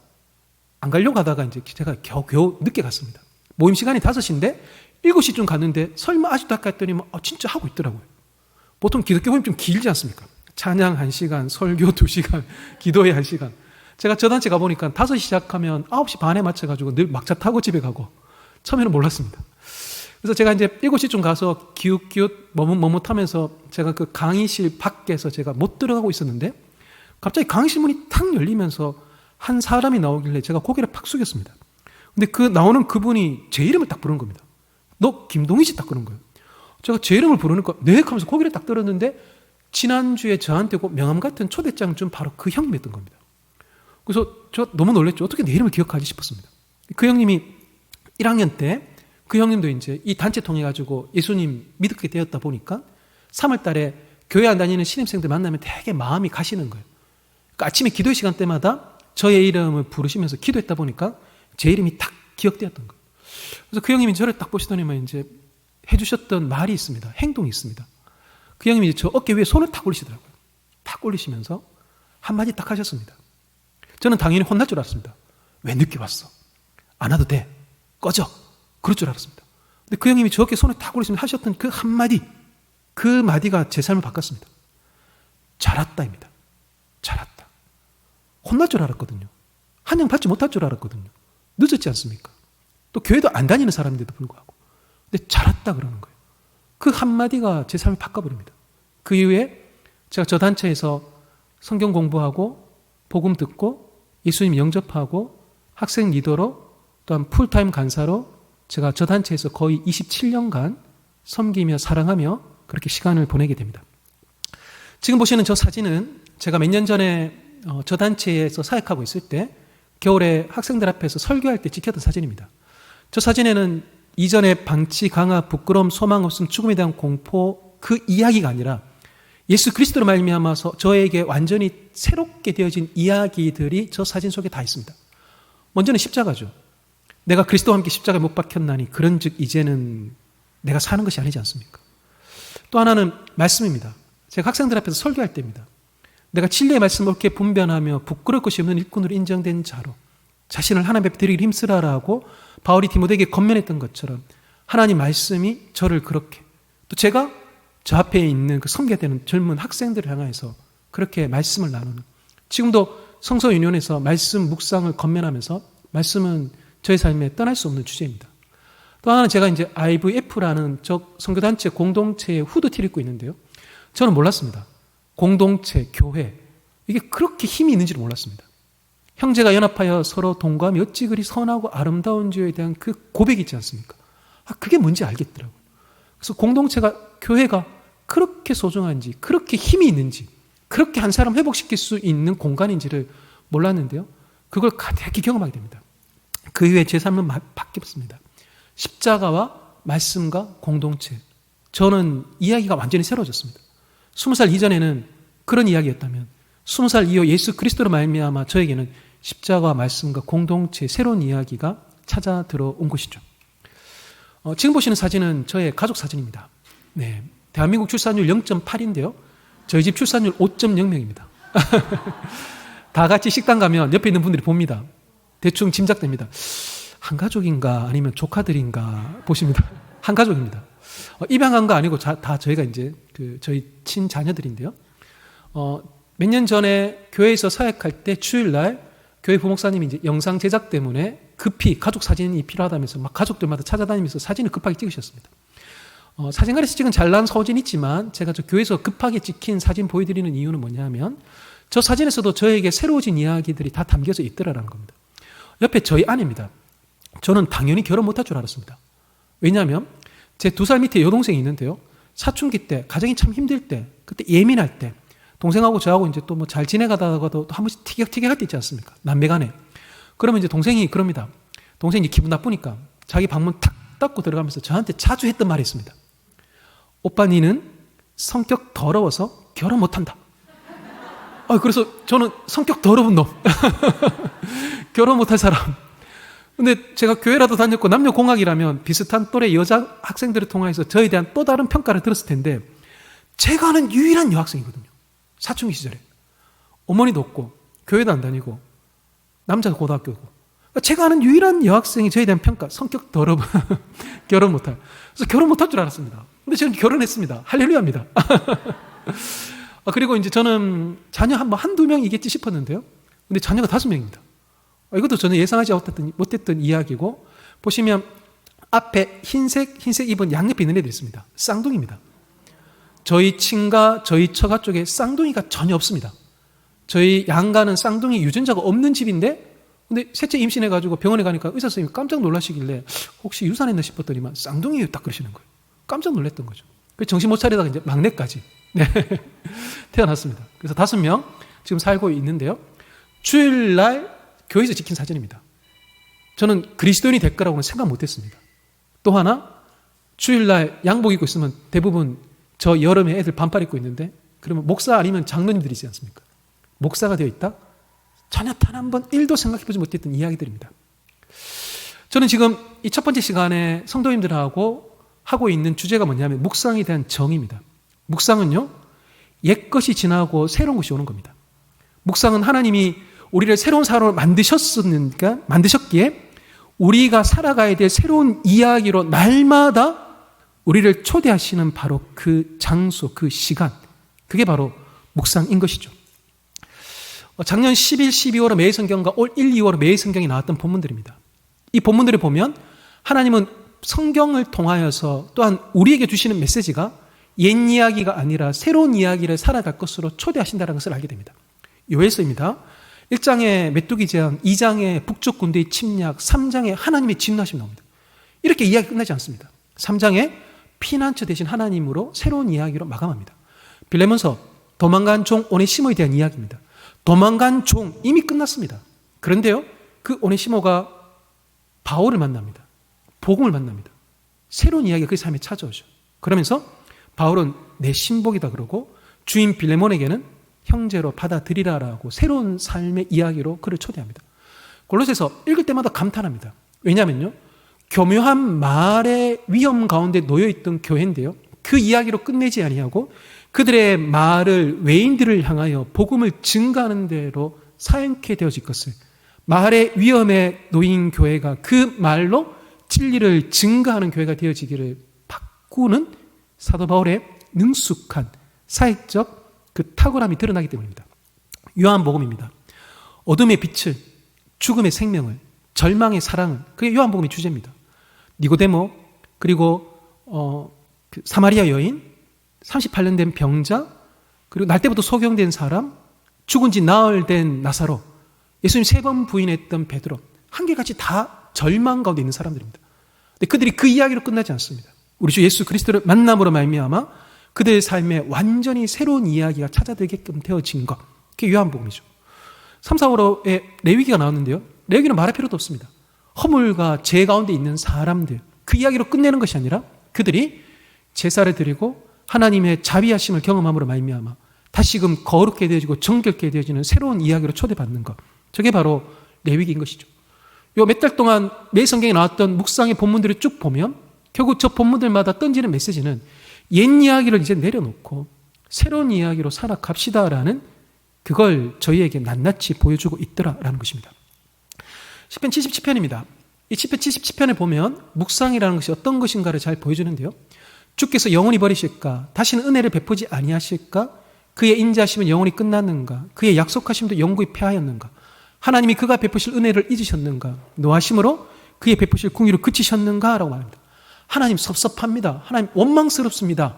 안 가려고 하다가 이제 제가 겨우 늦게 갔습니다. 모임 시간이 5시인데 7시쯤 갔는데 설마 아직도 할까 했더니 진짜 하고 있더라고요. 보통 기독교 모임 좀 길지 않습니까? 찬양 1시간, 설교 2시간, 기도회 1시간. 제가 저 단체 가보니까 5시 시작하면 9시 반에 맞춰가지고 늘 막차 타고 집에 가고 처음에는 몰랐습니다. 그래서 제가 이제 7시쯤 가서 기웃기웃 머뭇머뭇하면서 제가 그 강의실 밖에서 제가 못 들어가고 있었는데 갑자기 강의실 문이 탁 열리면서 한 사람이 나오길래 제가 고개를 팍 숙였습니다. 근데 그 나오는 그분이 제 이름을 딱 부르는 겁니다. 너 김동희지 딱 그런 거예요. 제가 제 이름을 부르니까 네 하면서 고개를 딱 들었는데 지난주에 저한테 꼭 명함 같은 초대장 준 바로 그 형님이었던 겁니다. 그래서 저 너무 놀랐죠. 어떻게 내 이름을 기억하지 싶었습니다. 그 형님이 1학년 때 그 형님도 이제 이 단체 통해 가지고 예수님 믿게 되었다 보니까 3월 달에 교회 안 다니는 신입생들 만나면 되게 마음이 가시는 거예요. 그러니까 아침에 기도 시간 때마다 저의 이름을 부르시면서 기도했다 보니까 제 이름이 딱 기억되었던 거예요. 그래서 그 형님이 저를 딱 보시더니만 이제 해주셨던 말이 있습니다. 행동이 있습니다. 그 형님이 저 어깨 위에 손을 탁 올리시더라고요. 탁 올리시면서 한마디 딱 하셨습니다. 저는 당연히 혼날 줄 알았습니다. 왜 늦게 왔어? 안 와도 돼. 꺼져. 그럴 줄 알았습니다. 근데 그 형님이 저 어깨에 손을 탁 올리시면서 하셨던 그 한마디, 그 마디가 제 삶을 바꿨습니다. 잘 왔다입니다. 잘 왔다. 혼날 줄 알았거든요. 한영 받지 못할 줄 알았거든요. 늦었지 않습니까? 또 교회도 안 다니는 사람인데도 불구하고. 근데 잘 왔다 그러는 거예요. 그 한마디가 제 삶을 바꿔버립니다. 그 이후에 제가 저 단체에서 성경 공부하고 복음 듣고 예수님 영접하고 학생 리더로 또한 풀타임 간사로 제가 저 단체에서 거의 27년간 섬기며 사랑하며 그렇게 시간을 보내게 됩니다. 지금 보시는 저 사진은 제가 몇 년 전에 저 단체에서 사역하고 있을 때 겨울에 학생들 앞에서 설교할 때 찍혔던 사진입니다. 저 사진에는 이전에 방치, 강화, 부끄러움, 소망 없음, 죽음에 대한 공포 그 이야기가 아니라 예수 그리스도로 말미암아서 저에게 완전히 새롭게 되어진 이야기들이 저 사진 속에 다 있습니다. 먼저는 십자가죠. 내가 그리스도와 함께 십자가에 못 박혔나니 그런즉 이제는 내가 사는 것이 아니지 않습니까? 또 하나는 말씀입니다. 제가 학생들 앞에서 설교할 때입니다. 내가 진리의 말씀을 옳게 분별하며 부끄러울 것이 없는 일꾼으로 인정된 자로 자신을 하나님 앞에 드리기를 힘쓰라라고 바울이 디모데에게 권면했던 것처럼 하나님 말씀이 저를 그렇게, 또 제가 저 앞에 있는 그 섬겨야 되는 젊은 학생들을 향해서 그렇게 말씀을 나누는, 지금도 성서윤회원에서 말씀 묵상을 권면하면서 말씀은 저의 삶에 떠날 수 없는 주제입니다. 또 하나는 제가 이제 IVF라는 저 선교단체 공동체의 후드티를 입고 있는데요. 저는 몰랐습니다. 공동체, 교회, 이게 그렇게 힘이 있는지를 몰랐습니다. 형제가 연합하여 서로 동감이 어찌 그리 선하고 아름다운 지에 대한 그 고백이 있지 않습니까? 그게 뭔지 알겠더라고요. 그래서 공동체가, 교회가 그렇게 소중한지, 그렇게 힘이 있는지, 그렇게 한 사람 회복시킬 수 있는 공간인지를 몰랐는데요. 그걸 가득히 경험하게 됩니다. 그 이후에 제 삶은 바뀌었습니다. 십자가와 말씀과 공동체. 저는 이야기가 완전히 새로워졌습니다. 20살 이전에는 그런 이야기였다면 20살 이후 예수 그리스도로 말미암아 저에게는 십자가와 말씀과 공동체의 새로운 이야기가 찾아 들어온 것이죠. 지금 보시는 사진은 저의 가족 사진입니다. 네, 대한민국 출산율 0.8인데요. 저희 집 출산율 5.0명입니다. 다 같이 식당 가면 옆에 있는 분들이 봅니다. 대충 짐작됩니다. 한 가족인가 아니면 조카들인가 보십니다. 한 가족입니다. 입양한 거 아니고 다 저희가 이제 저희 친자녀들인데요. 몇 년 전에 교회에서 사역할 때 주일날 교회 부목사님이 이제 영상 제작 때문에 급히 가족 사진이 필요하다면서 막 가족들마다 찾아다니면서 사진을 급하게 찍으셨습니다. 사진관에서 찍은 잘난 사진 있지만 제가 저 교회에서 급하게 찍힌 사진 보여드리는 이유는 뭐냐면 저 사진에서도 저에게 새로워진 이야기들이 다 담겨져 있더라라는 겁니다. 옆에 저희 아내입니다. 저는 당연히 결혼 못할 줄 알았습니다. 왜냐하면 제 2살 밑에 여동생이 있는데요. 사춘기 때, 가정이 참 힘들 때, 그때 예민할 때, 동생하고 저하고 이제 또 뭐 잘 지내가다가도 한 번씩 티격태격할 때 있지 않습니까? 남매간에. 그러면 이제 동생이 그럽니다. 동생이 기분 나쁘니까 자기 방문 탁 닫고 들어가면서 저한테 자주 했던 말이 있습니다. 오빠 니는 성격 더러워서 결혼 못한다. 그래서 저는 성격 더러운 놈. 결혼 못할 사람. 근데 제가 교회라도 다녔고 남녀공학이라면 비슷한 또래 여자 학생들을 통해서 저에 대한 또 다른 평가를 들었을 텐데 제가 아는 유일한 여학생이거든요. 사춘기 시절에. 어머니도 없고 교회도 안 다니고 남자 고등학교고. 제가 아는 유일한 여학생이 저에 대한 평가, 성격 더러워. 결혼 못할. 그래서 결혼 못할 줄 알았습니다. 근데 저는 결혼했습니다. 할렐루야입니다. 그리고 이제 저는 자녀 한두 명이겠지 싶었는데요. 근데 자녀가 5명입니다. 이것도 저는 예상하지 못했던 이야기고, 보시면 앞에 흰색 입은 양옆에 있는 애들이 있습니다. 쌍둥이입니다. 저희 친가, 저희 처가 쪽에 쌍둥이가 전혀 없습니다. 저희 양가는 쌍둥이 유전자가 없는 집인데, 근데 셋째 임신해가지고 병원에 가니까 의사 선생님이 깜짝 놀라시길래 혹시 유산했나 싶었더니만 쌍둥이에요 딱 그러시는 거예요. 깜짝 놀랐던 거죠. 정신 못 차리다가 이제 막내까지 태어났습니다. 그래서 5명 지금 살고 있는데요. 주일날 교회에서 찍힌 사진입니다. 저는 그리스도인이 될 거라고는 생각 못했습니다. 또 하나, 주일날 양복 입고 있으면 대부분 저 여름에 애들 반팔 입고 있는데 그러면 목사 아니면 장로님들이지 않습니까? 목사가 되어 있다? 전혀 단 한 번 1도 생각해보지 못했던 이야기들입니다. 저는 지금 이 첫 번째 시간에 성도님들하고 하고 있는 주제가 뭐냐면 묵상에 대한 정의입니다. 묵상은요, 옛것이 지나고 새로운 것이 오는 겁니다. 묵상은 하나님이 우리를 새로운 사람으로 만드셨기에 우리가 살아가야 될 새로운 이야기로 날마다 우리를 초대하시는 바로 그 장소, 그 시간, 그게 바로 묵상인 것이죠. 작년 11, 12월에 매일 성경과 올 1, 2월에 매일 성경이 나왔던 본문들입니다. 이 본문들을 보면 하나님은 성경을 통하여서 또한 우리에게 주시는 메시지가 옛 이야기가 아니라 새로운 이야기를 살아갈 것으로 초대하신다는 것을 알게 됩니다. 요엘서입니다. 1장의 메뚜기 재앙, 2장의 북쪽 군대의 침략, 3장의 하나님의 진노하심이 나옵니다. 이렇게 이야기 끝나지 않습니다. 3장에 피난처 대신 하나님으로 새로운 이야기로 마감합니다. 빌레몬서, 도망간 종 오네시모에 대한 이야기입니다. 도망간 종 이미 끝났습니다. 그런데요, 그 오네시모가 바울을 만납니다. 복음을 만납니다. 새로운 이야기가 그 삶에 찾아오죠. 그러면서 바울은 내 신복이다 그러고 주인 빌레몬에게는 형제로 받아들이라라고 새로운 삶의 이야기로 그를 초대합니다. 골로새서 읽을 때마다 감탄합니다. 왜냐하면요, 교묘한 말의 위험 가운데 놓여있던 교회인데요, 그 이야기로 끝내지 아니하고 그들의 말을 외인들을 향하여 복음을 증가하는 대로 사용케 되어질 것을, 말의 위험에 놓인 교회가 그 말로 진리를 증가하는 교회가 되어지기를 바꾸는 사도 바울의 능숙한 사역적 그 탁월함이 드러나기 때문입니다. 요한복음입니다. 어둠의 빛을, 죽음의 생명을, 절망의 사랑을, 그게 요한복음의 주제입니다. 니고데모, 그리고 그 사마리아 여인, 38년 된 병자, 그리고 날 때부터 소경된 사람, 죽은 지 나흘 된 나사로, 예수님 3번 부인했던 베드로, 한결같이 다 절망 가운데 있는 사람들입니다. 근데 그들이 그 이야기로 끝나지 않습니다. 우리 주 예수 그리스도를 만남으로 말미암아 그들의 삶에 완전히 새로운 이야기가 찾아들게끔 되어진 것, 그게 요한복음이죠. 3, 4, 5에 레위기가 나왔는데요, 레위기는 말할 필요도 없습니다. 허물과 죄 가운데 있는 사람들, 그 이야기로 끝내는 것이 아니라 그들이 제사를 드리고 하나님의 자비하심을 경험함으로 말미암아 다시금 거룩게 되어지고 정결게 되어지는 새로운 이야기로 초대받는 것, 저게 바로 레위기인 것이죠. 요 몇 달 동안 매 성경에 나왔던 묵상의 본문들을 쭉 보면 결국 저 본문들마다 던지는 메시지는 옛 이야기를 이제 내려놓고 새로운 이야기로 살아갑시다라는, 그걸 저희에게 낱낱이 보여주고 있더라라는 것입니다. 시편 77편입니다. 이 시편 77편을 보면 묵상이라는 것이 어떤 것인가를 잘 보여주는데요, 주께서 영원히 버리실까? 다시는 은혜를 베푸지 아니하실까? 그의 인자하심은 영원히 끝났는가? 그의 약속하심도 영구히 패하였는가? 하나님이 그가 베푸실 은혜를 잊으셨는가? 노하심으로 그의 베푸실 궁유를 그치셨는가? 라고 말합니다. 하나님 섭섭합니다. 하나님 원망스럽습니다.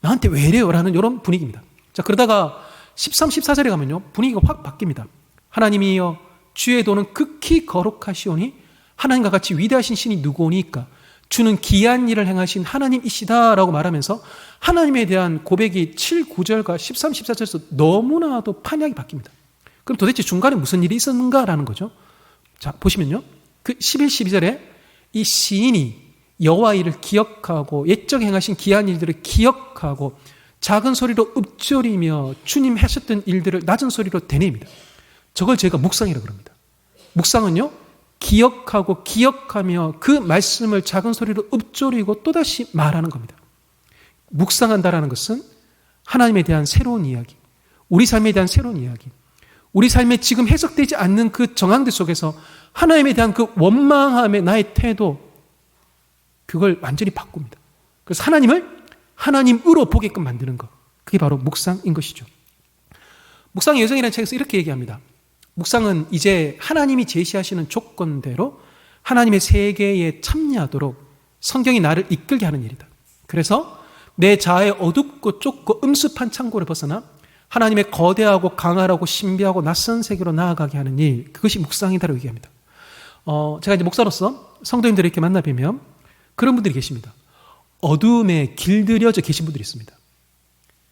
나한테 왜 이래요? 라는 이런 분위기입니다. 자, 그러다가 13, 14절에 가면요, 분위기가 확 바뀝니다. 하나님이여 주의 도는 극히 거룩하시오니 하나님과 같이 위대하신 신이 누구오니까? 주는 기이한 일을 행하신 하나님이시다 라고 말하면서 하나님에 대한 고백이 7, 9절과 13, 14절에서 너무나도 판약이 바뀝니다. 그럼 도대체 중간에 무슨 일이 있었는가라는 거죠. 자, 보시면요, 그 11, 12절에 이 시인이 여호와 일을 기억하고 옛적 행하신 기이한 일들을 기억하고 작은 소리로 읊조리며 주님 하셨던 일들을 낮은 소리로 되뇌입니다. 저걸 제가 묵상이라고 그럽니다. 묵상은요, 기억하고 기억하며 그 말씀을 작은 소리로 읊조리고 또다시 말하는 겁니다. 묵상한다라는 것은 하나님에 대한 새로운 이야기, 우리 삶에 대한 새로운 이야기, 우리 삶에 지금 해석되지 않는 그 정황들 속에서 하나님에 대한 그 원망함의 나의 태도, 그걸 완전히 바꿉니다. 그래서 하나님을 하나님으로 보게끔 만드는 것, 그게 바로 묵상인 것이죠. 묵상의 여정이라는 책에서 이렇게 얘기합니다. 묵상은 이제 하나님이 제시하시는 조건대로 하나님의 세계에 참여하도록 성경이 나를 이끌게 하는 일이다. 그래서 내 자아의 어둡고 좁고 음습한 창고를 벗어나 하나님의 거대하고 강하고 신비하고 낯선 세계로 나아가게 하는 일, 그것이 묵상이다라고 얘기합니다. 제가 이제 목사로서 성도님들을 이렇게 만나뵈면 그런 분들이 계십니다. 어둠에 길들여져 계신 분들이 있습니다.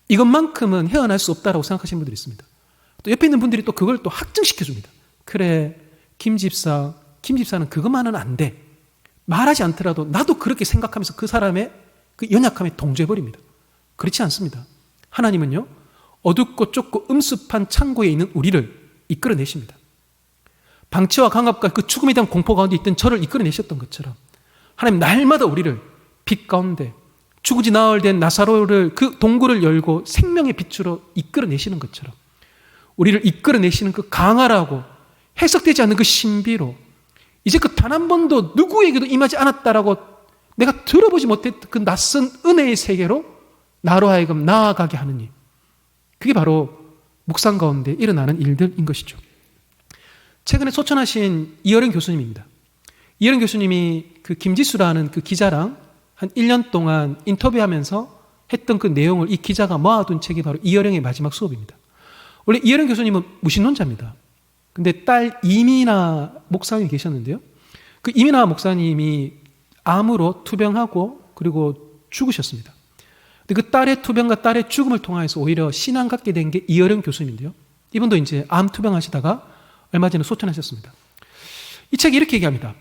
이것만큼은 헤어날 수 없다라고 생각하시는 분들이 있습니다. 또 옆에 있는 분들이 또 그걸 또 확증시켜줍니다. 그래, 김 집사는 그것만은 안 돼. 말하지 않더라도 나도 그렇게 생각하면서 그 사람의 그 연약함에 동조해버립니다. 그렇지 않습니다. 하나님은요, 어둡고 좁고 음습한 창고에 있는 우리를 이끌어내십니다. 방치와 강압과 그 죽음에 대한 공포 가운데 있던 저를 이끌어내셨던 것처럼 하나님 날마다 우리를 빛 가운데 죽은 지 나흘 된 나사로를 그 동굴을 열고 생명의 빛으로 이끌어내시는 것처럼 우리를 이끌어내시는 그 강하라고 해석되지 않는 그 신비로 이제 그 단 한 번도 누구에게도 임하지 않았다라고 내가 들어보지 못했던 그 낯선 은혜의 세계로 나로 하여금 나아가게 하는 일, 그게 바로 묵상 가운데 일어나는 일들인 것이죠. 최근에 소천하신 이어령 교수님입니다. 이어령 교수님이 그 김지수라는 그 기자랑 한 1년 동안 인터뷰하면서 했던 그 내용을 이 기자가 모아둔 책이 바로 이어령의 마지막 수업입니다. 원래 이어령 교수님은 무신론자입니다. 근데 딸 이민아 목사님이 계셨는데요. 그 이민아 목사님이 암으로 투병하고 그리고 죽으셨습니다. 근데 그 딸의 투병과 딸의 죽음을 통해서 오히려 신앙 갖게 된 게 이어령 교수님인데요. 이분도 이제 암 투병하시다가 얼마 전에 소천하셨습니다. 이 책이 이렇게 얘기합니다.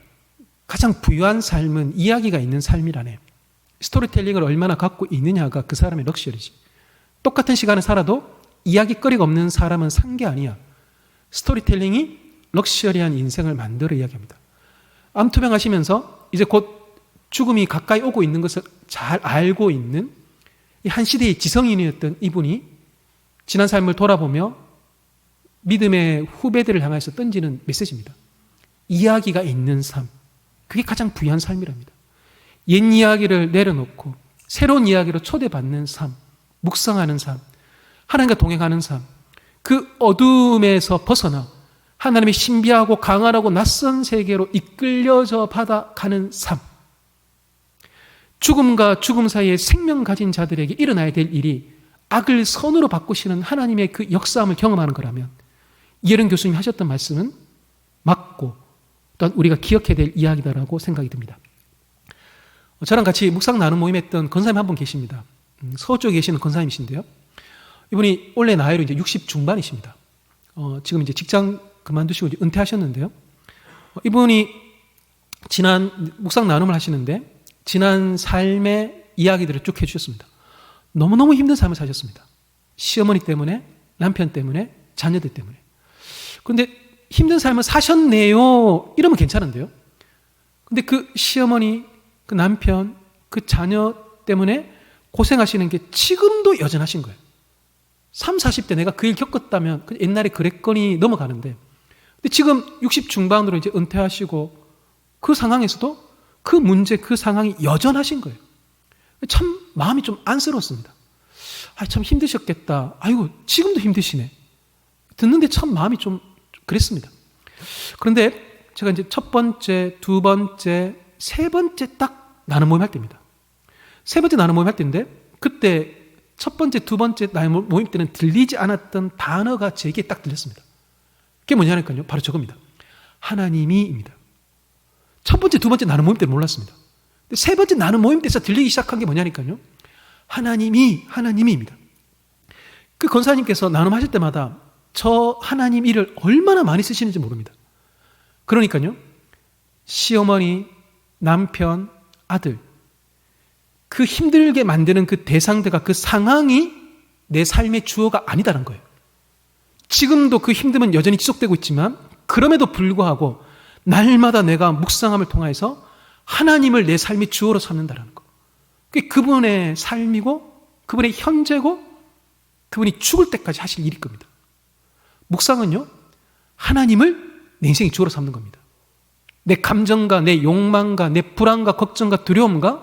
가장 부유한 삶은 이야기가 있는 삶이라네. 스토리텔링을 얼마나 갖고 있느냐가 그 사람의 럭셔리지. 똑같은 시간을 살아도 이야기거리가 없는 사람은 산 게 아니야. 스토리텔링이 럭셔리한 인생을 만들어 이야기합니다. 암투병 하시면서 이제 곧 죽음이 가까이 오고 있는 것을 잘 알고 있는 한 시대의 지성인이었던 이분이 지난 삶을 돌아보며 믿음의 후배들을 향해서 던지는 메시지입니다. 이야기가 있는 삶, 그게 가장 부유한 삶이랍니다. 옛 이야기를 내려놓고 새로운 이야기로 초대받는 삶, 묵상하는 삶, 하나님과 동행하는 삶, 그 어둠에서 벗어나 하나님의 신비하고 강하고 낯선 세계로 이끌려져 받아가는 삶. 죽음과 죽음 사이에 생명 가진 자들에게 일어나야 될 일이 악을 선으로 바꾸시는 하나님의 그 역사함을 경험하는 거라면 이혜령 교수님이 하셨던 말씀은 맞고 또한 우리가 기억해야 될 이야기다라고 생각이 듭니다. 저랑 같이 묵상 나눔 모임했던 권사님 한 분 계십니다. 서울 쪽에 계시는 권사님이신데요. 이분이 원래 나이로 이제 60 중반이십니다. 지금 이제 직장 그만두시고 이제 은퇴하셨는데요. 이분이 지난 묵상 나눔을 하시는데 지난 삶의 이야기들을 쭉 해주셨습니다. 너무너무 힘든 삶을 사셨습니다. 시어머니 때문에, 남편 때문에, 자녀들 때문에. 그런데 힘든 삶을 사셨네요. 이러면 괜찮은데요. 근데 그 시어머니, 그 남편, 그 자녀 때문에 고생하시는 게 지금도 여전하신 거예요. 30, 40대 내가 그 일 겪었다면 옛날에 그랬거니 넘어가는데 근데 지금 60 중반으로 이제 은퇴하시고 그 상황에서도 그 문제, 그 상황이 여전하신 거예요. 참 마음이 좀 안쓰러웠습니다. 참 힘드셨겠다. 아이고 지금도 힘드시네. 듣는데 참 마음이 좀 그랬습니다. 그런데 제가 이제 첫 번째, 두 번째, 세 번째 딱 나눔 모임 할 때입니다. 세 번째 나눔 모임 할 때인데 그때 첫 번째, 두 번째 나눔 모임 때는 들리지 않았던 단어가 제게 딱 들렸습니다. 그게 뭐냐니까요. 바로 저겁니다. 하나님이입니다. 첫 번째, 두 번째 나눔 모임 때는 몰랐습니다. 근데 세 번째 나눔 모임 때서 들리기 시작한 게 뭐냐니까요. 하나님이입니다. 그 권사님께서 나눔하실 때마다 저 하나님 일을 얼마나 많이 쓰시는지 모릅니다. 그러니까요. 시어머니, 남편, 아들 그 힘들게 만드는 그 대상들과 그 상황이 내 삶의 주어가 아니다라는 거예요. 지금도 그 힘듦은 여전히 지속되고 있지만 그럼에도 불구하고 날마다 내가 묵상함을 통해서 하나님을 내 삶의 주어로 삼는다는 거. 그게 그분의 삶이고 그분의 현재고 그분이 죽을 때까지 하실 일일 겁니다. 묵상은요. 하나님을 내 인생의 주어로 삼는 겁니다. 내 감정과 내 욕망과 내 불안과 걱정과 두려움과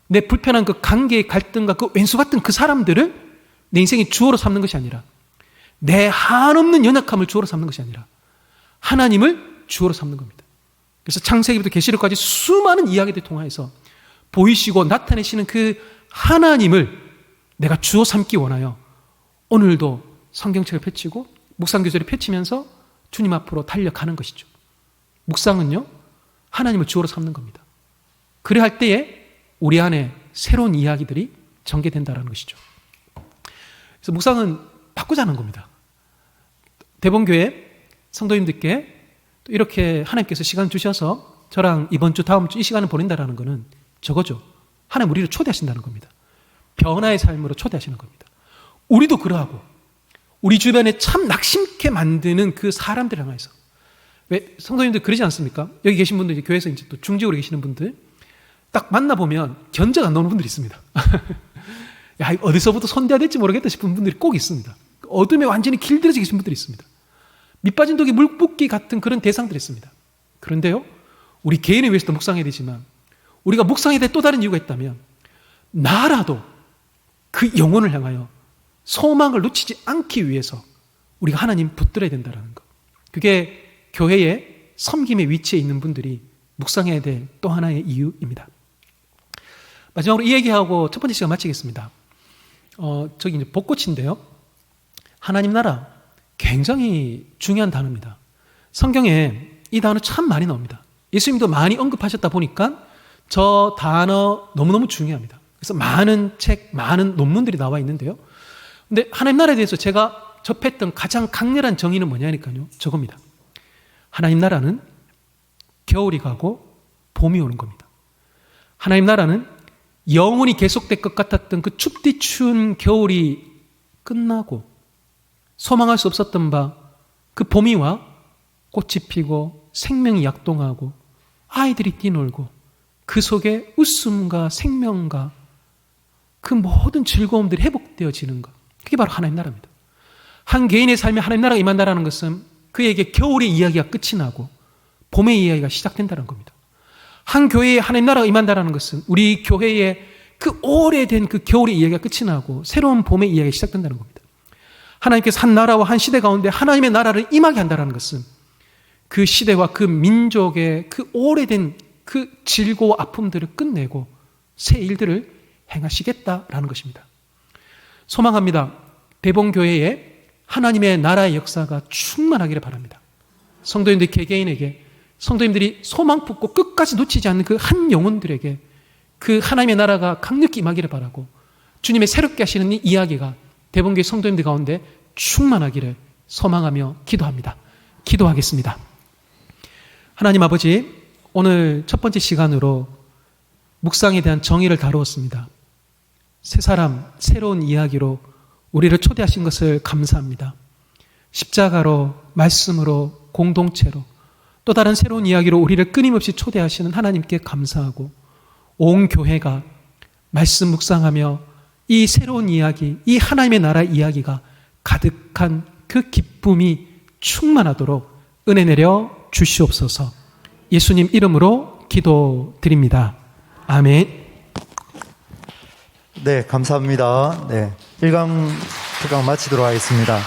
내 불편한 그 관계의 갈등과 그 왼수 같은 그 사람들을 내 인생의 주어로 삼는 것이 아니라 내 한없는 연약함을 주어로 삼는 것이 아니라 하나님을 주어로 삼는 겁니다. 그래서 창세기부터 계시록까지 수많은 이야기들 통해서 보이시고 나타내시는 그 하나님을 내가 주어 삼기 원하여 오늘도 성경책을 펼치고 묵상교재를 펼치면서 주님 앞으로 달려가는 것이죠. 묵상은요. 하나님을 주어로 삼는 겁니다. 그래 할 때에 우리 안에 새로운 이야기들이 전개된다는 것이죠. 그래서 묵상은 바꾸자는 겁니다. 대본교회 성도님들께 또 이렇게 하나님께서 시간 주셔서 저랑 이번 주 다음 주 이 시간을 보낸다는 것은 저거죠. 하나님 우리를 초대하신다는 겁니다. 변화의 삶으로 초대하시는 겁니다. 우리도 그러하고 우리 주변에 참 낙심케 만드는 그 사람들 향해서 왜 성도님들 그러지 않습니까? 여기 계신 분들 교회에서 이제 또 중직으로 계시는 분들 딱 만나보면 견적 안 나오는 분들이 있습니다. 야, 어디서부터 손대야 될지 모르겠다 싶은 분들이 꼭 있습니다. 어둠에 완전히 길들여져 계신 분들이 있습니다. 밑빠진 독에 물 붓기 같은 그런 대상들이 있습니다. 그런데요, 우리 개인을 위해서도 묵상해야 되지만 우리가 묵상해야 될 또 다른 이유가 있다면 나라도 그 영혼을 향하여 소망을 놓치지 않기 위해서 우리가 하나님 붙들어야 된다는 것. 그게 교회의 섬김의 위치에 있는 분들이 묵상해야 될 또 하나의 이유입니다. 마지막으로 이 얘기하고 첫 번째 시간 마치겠습니다. 저기 이제 벚꽃인데요. 하나님 나라 굉장히 중요한 단어입니다. 성경에 이 단어 참 많이 나옵니다. 예수님도 많이 언급하셨다 보니까 저 단어 너무너무 중요합니다. 그래서 많은 책, 많은 논문들이 나와 있는데요. 근데 하나님 나라에 대해서 제가 접했던 가장 강렬한 정의는 뭐냐니까요. 저겁니다. 하나님 나라는 겨울이 가고 봄이 오는 겁니다. 하나님 나라는 영원히 계속될 것 같았던 그 춥디 추운 겨울이 끝나고 소망할 수 없었던 바 그 봄이 와 꽃이 피고 생명이 약동하고 아이들이 뛰놀고 그 속에 웃음과 생명과 그 모든 즐거움들이 회복되어지는 것, 그게 바로 하나님 나라입니다. 한 개인의 삶에 하나님 나라가 임한다는 것은 그에게 겨울의 이야기가 끝이 나고 봄의 이야기가 시작된다는 겁니다. 한 교회에 하나님 나라가 임한다는 것은 우리 교회에 그 오래된 그 겨울의 이야기가 끝이 나고 새로운 봄의 이야기가 시작된다는 겁니다. 하나님께서 한 나라와 한 시대 가운데 하나님의 나라를 임하게 한다는 것은 그 시대와 그 민족의 그 오래된 그 질고와 아픔들을 끝내고 새 일들을 행하시겠다라는 것입니다. 소망합니다. 대봉교회에 하나님의 나라의 역사가 충만하기를 바랍니다. 성도님들 개개인에게, 성도님들이 소망 품고 끝까지 놓치지 않는 그 한 영혼들에게 그 하나님의 나라가 강력히 임하기를 바라고 주님의 새롭게 하시는 이 이야기가 대봉교회 성도님들 가운데 충만하기를 소망하며 기도합니다. 기도하겠습니다. 하나님 아버지, 오늘 첫 번째 시간으로 묵상에 대한 정의를 다루었습니다. 새 사람, 새로운 이야기로 우리를 초대하신 것을 감사합니다. 십자가로, 말씀으로, 공동체로 또 다른 새로운 이야기로 우리를 끊임없이 초대하시는 하나님께 감사하고 온 교회가 말씀 묵상하며 이 새로운 이야기, 이 하나님의 나라 이야기가 가득한 그 기쁨이 충만하도록 은혜 내려 주시옵소서. 예수님 이름으로 기도드립니다. 아멘. 네, 감사합니다. 네, 1강 특강 마치도록 하겠습니다.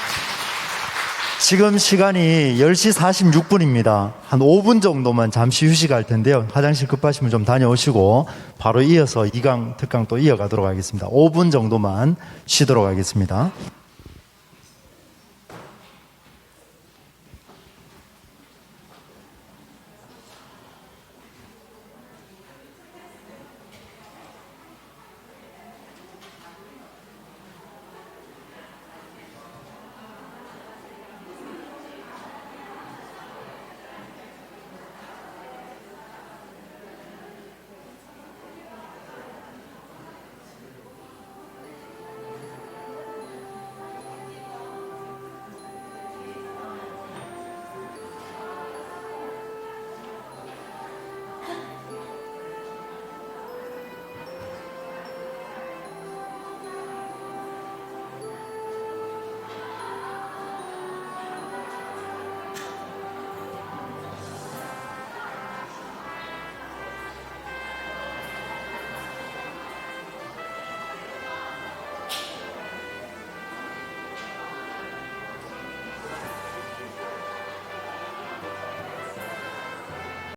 지금 시간이 10시 46분입니다. 한 5분 정도만 잠시 휴식할 텐데요. 화장실 급하시면 좀 다녀오시고 바로 이어서 2강 특강 또 이어가도록 하겠습니다. 5분 정도만 쉬도록 하겠습니다.